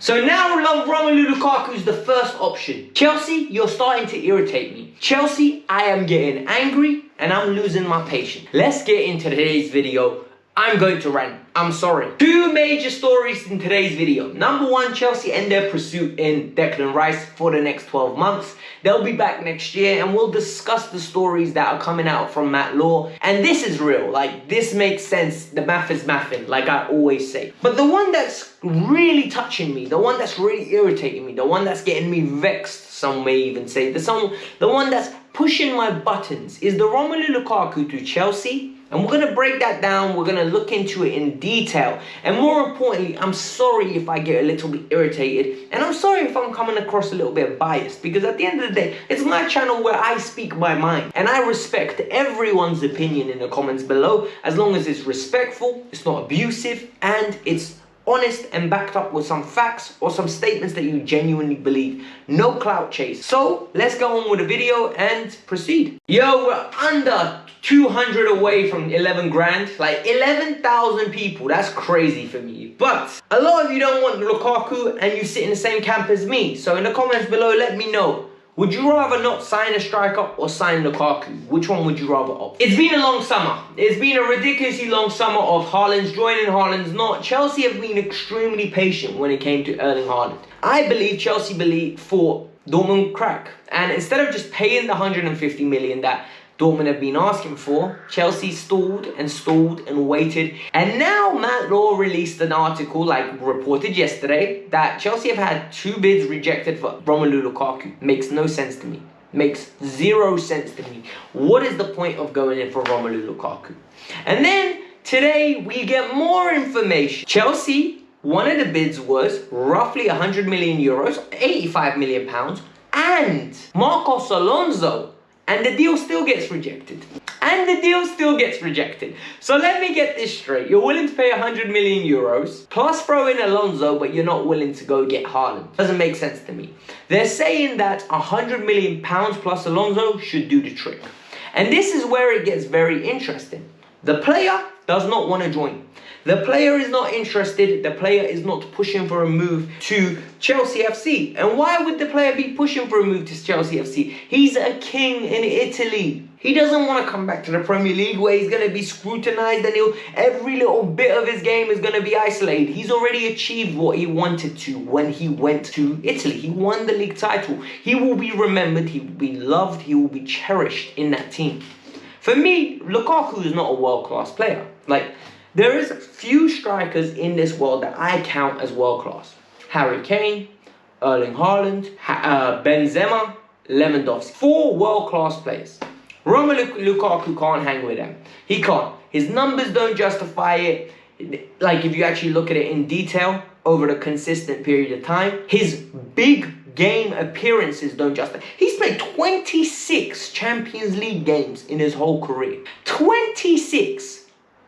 So now Romiley Lukaku is the first option. Chelsea, you're starting to irritate me. Chelsea, I am getting angry and I'm losing my patience. Let's get into today's video. I'm going to rant. I'm sorry. Two major stories in today's video. Number one, Chelsea end their pursuit in Declan Rice for the next 12 months. They'll be back next year and we'll discuss the stories that are coming out from Matt Law. And this is real. Like, this makes sense. The math is mathing, like I always say. But the one that's really touching me, the one that's really irritating me, the one that's getting me vexed, some may even say, the one that's pushing my buttons is the Romiley Lukaku to Chelsea. And we're going to break that down. We're going to look into it in detail. And more importantly, I'm sorry if I get a little bit irritated. And I'm sorry if I'm coming across a little bit biased. Because at the end of the day, it's my channel where I speak my mind. And I respect everyone's opinion in the comments below. As long as it's respectful, it's not abusive, and it's honest and backed up with some facts or some statements that you genuinely believe. No clout chase. So let's go on with the video and proceed. Yo, we're under 200 away from 11 grand. Like 11,000 people. That's crazy for me. But a lot of you don't want Lukaku and you sit in the same camp as me. So in the comments below, let me know. Would you rather not sign a striker or sign Lukaku? Which one would you rather opt? It's been a long summer. It's been a ridiculously long summer of Haaland's joining, Haaland's not. Chelsea have been extremely patient when it came to Erling Haaland. I believe Chelsea thought Dortmund would crack. And instead of just paying the 150 million that Dortmund have been asking for, Chelsea stalled and waited. And now Matt Law released an article, like reported yesterday, that Chelsea have had 2 bids rejected for Romiley Lukaku. Makes no sense to me. Makes 0 sense to me. What is the point of going in for Romiley Lukaku? And then today we get more information. Chelsea, one of the bids was roughly 100 million euros, 85 million pounds, and Marcos Alonso. And the deal still gets rejected. So let me get this straight. You're willing to pay 100 million euros plus throw in Alonso, but you're not willing to go get Haaland. Doesn't make sense to me. They're saying that 100 million pounds plus Alonso should do the trick. And this is where it gets very interesting. The player does not want to join. The player is not interested. The player is not pushing for a move to Chelsea FC. And why would the player be pushing for a move to Chelsea FC? He's a king in Italy. He doesn't want to come back to the Premier League where he's going to be scrutinized and every little bit of his game is going to be isolated. He's already achieved what he wanted to when he went to Italy. He won the league title. He will be remembered. He will be loved. He will be cherished in that team. For me, Lukaku is not a world-class player. Like, there is few strikers in this world that I count as world-class. Harry Kane, Erling Haaland, Benzema, Lewandowski. 4 world-class players. Romiley Lukaku can't hang with them. He can't. His numbers don't justify it. Like, if you actually look at it in detail over the consistent period of time, his big game appearances don't justify. He's played 26 Champions League games in his whole career. 26.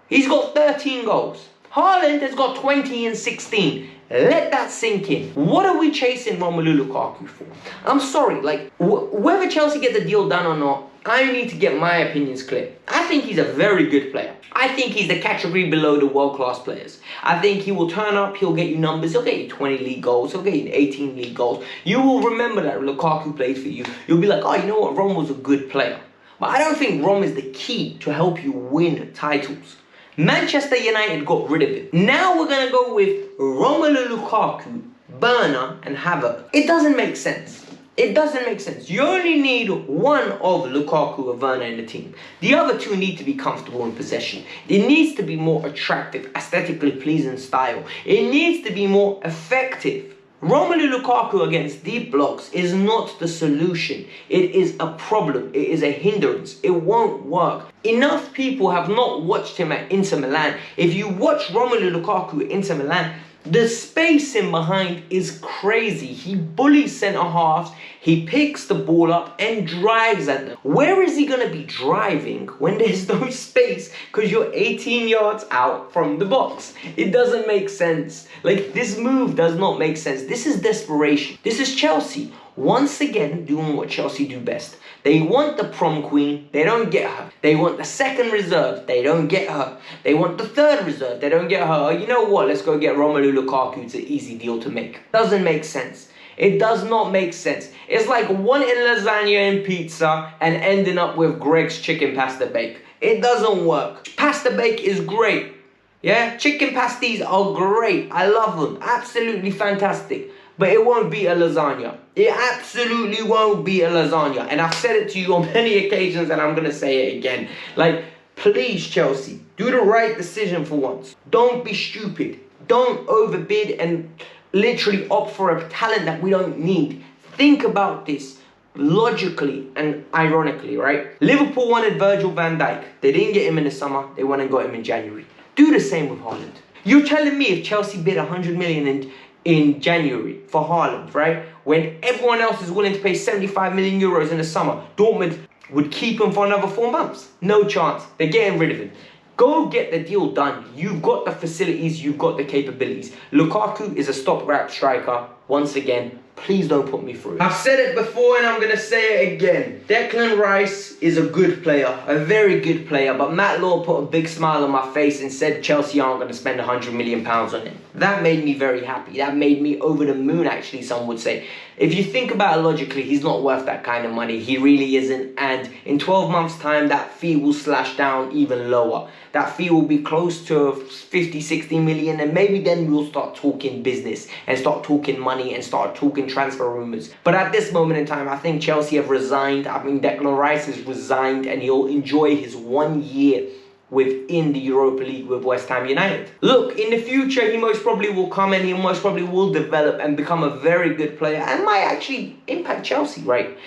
He's got 13 goals. Haaland has got 20 and 16. Let that sink in. What are we chasing Romiley Lukaku for? I'm sorry, like, whether Chelsea get the deal done or not, I need to get my opinions clear. I think he's a very good player. I think he's the category below the world-class players. I think he will turn up, he'll get you numbers, he'll get you 20 league goals, he'll get you 18 league goals. You will remember that Lukaku played for you. You'll be like, oh, you know what, Rom was a good player. But I don't think Rom is the key to help you win titles. Manchester United got rid of it. Now we're going to go with Romiley Lukaku, Werner and Havertz. It doesn't make sense. It doesn't make sense. You only need one of Lukaku or Werner in the team. The other 2 need to be comfortable in possession. It needs to be more attractive, aesthetically pleasing style. It needs to be more effective. Romiley Lukaku against deep blocks is not the solution. It is a problem. It is a hindrance. It won't work. Enough people have not watched him at Inter Milan. If you watch Romiley Lukaku at Inter Milan, the spacing behind is crazy. He bullies centre-halves, he picks the ball up and drives at them. Where is he going to be driving when there's no space because you're 18 yards out from the box? It doesn't make sense. Like, this move does not make sense. This is desperation. This is Chelsea. Once again, doing what Chelsea do best. They want the prom queen, they don't get her. They want the second reserve, they don't get her. They want the third reserve, they don't get her. Oh, you know what, let's go get Romiley Lukaku, it's an easy deal to make. Doesn't make sense. It does not make sense. It's like wanting lasagna and pizza and ending up with Greg's chicken pasta bake. It doesn't work. Pasta bake is great. Yeah, chicken pasties are great. I love them. Absolutely fantastic. But it won't be a lasagna. It absolutely won't be a lasagna. And I've said it to you on many occasions and I'm going to say it again. Like, please, Chelsea, do the right decision for once. Don't be stupid. Don't overbid and literally opt for a talent that we don't need. Think about this logically and ironically, right? Liverpool wanted Virgil van Dijk. They didn't get him in the summer. They went and got him in January. Do the same with Haaland. You're telling me if Chelsea bid 100 million in January for Haaland, right? When everyone else is willing to pay 75 million euros in the summer, Dortmund would keep him for another 4 months? No chance. They're getting rid of him. Go get the deal done. You've got the facilities, you've got the capabilities. Lukaku is a stopgap striker. Once again, please don't put me through. I've said it before and I'm going to say it again. Declan Rice is a good player, a very good player, but Matt Law put a big smile on my face and said Chelsea aren't going to spend £100 million on him. That made me very happy. That made me over the moon, actually, some would say. If you think about it logically, he's not worth that kind of money. He really isn't. And in 12 months' time, that fee will slash down even lower. That fee will be close to 50, 60 million. And maybe then we'll start talking business and start talking money and start talking transfer rumours. But at this moment in time, I think Chelsea have resigned. I mean, Declan Rice has resigned and he'll enjoy his 1 year within the Europa League with West Ham United. Look, in the future, he most probably will come and he most probably will develop and become a very good player and might actually impact Chelsea, right?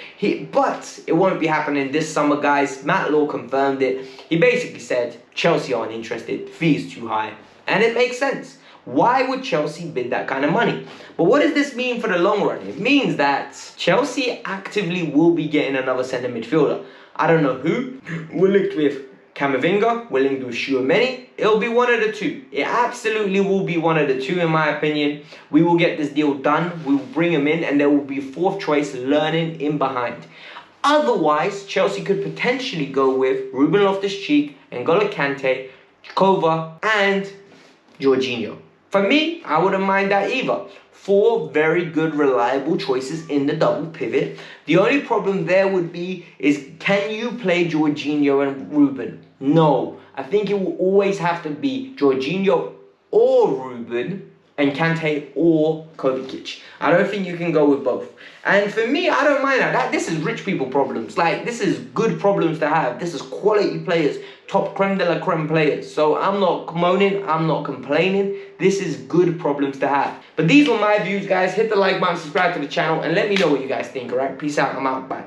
But it won't be happening this summer, guys. Matt Law confirmed it. He basically said, Chelsea aren't interested, fee is too high. And it makes sense. Why would Chelsea bid that kind of money? But what does this mean for the long run? It means that Chelsea actively will be getting another centre midfielder. I don't know who. We're linked with Camavinga, we're linked with Tchouaméni. It'll be one of the two. It absolutely will be one of the two, in my opinion. We will get this deal done. We will bring him in and there will be fourth choice learning in behind. Otherwise, Chelsea could potentially go with Ruben Loftus-Cheek, N'Golo Kante, Kova and Jorginho. For me, I wouldn't mind that either. 4 very good, reliable choices in the double pivot. The only problem there would be is, can you play Jorginho and Ruben? No. I think it will always have to be Jorginho or Ruben and Kante or Kovacic. I don't think you can go with both. And for me, I don't mind that. This is rich people problems. Like, this is good problems to have. This is quality players, top creme de la creme players. So I'm not moaning, I'm not complaining. This is good problems to have. But these were my views, guys. Hit the like button, subscribe to the channel, and let me know what you guys think, alright? Peace out, I'm out, bye.